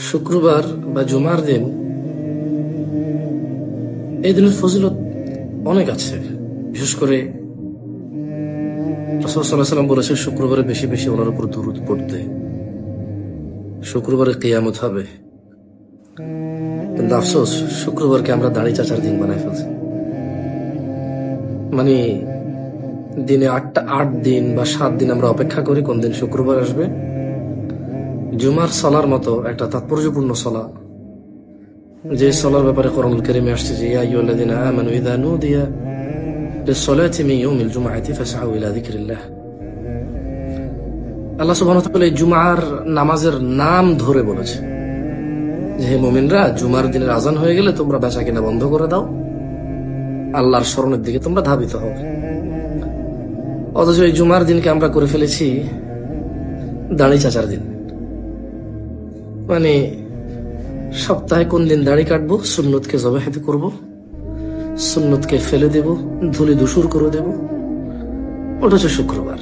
শুক্রবার বা জুমার দিন, এই দিনের ফজিলত অনেক আছে। বিশেষ করে রাসূল সাল্লাল্লাহু আলাইহি ওয়াসাল্লাম বলেছেন শুক্রবারে বেশি বেশি ওনার উপর দুরূদ পড়তে। শুক্রবারে কিয়ামত হবে, কিন্তু আফসোস শুক্রবারকে আমরা দাড়ি চাচার দিন বানাই ফেলছি। মানে দিনে 8 দিন বা 7 দিন আমরা অপেক্ষা করি কোন দিন শুক্রবার আসবে। জুমার সলার মতো একটা তাৎপর্যপূর্ণ সলা, যে সলার ব্যাপারে কোরআনুল কারীমে আসছে যে ইয়া আইয়ুহাল্লাযীনা আমানু ইযা নুদিয়া লিস-সালাতি মিন ইয়াউমিল জুমআতি ফাসআউ ইলা যিকরিল্লাহ। আল্লাহ সুবহানাহু ওয়া তাআলা এই জুমার নামাজের নাম ধরে বলেছে যে হে মুমিনরা, জুমার দিনের আজান হয়ে গেলে তোমরা বেচাকেনা বন্ধ করে দাও, আল্লাহর স্মরণের দিকে তোমরা ধাবিত হও। অথচ এই জুমার দিনকে আমরা করে ফেলেছি দাড়ি চাচার দিন। মানে সপ্তাহে কোন দিন দাড়ি কাটবো, সুন্নতকে জবাহিত করব, সুন্নতকে ফেলে দেব, ধুলি ধূসর করে দেব, ওটা হচ্ছে শুক্রবার।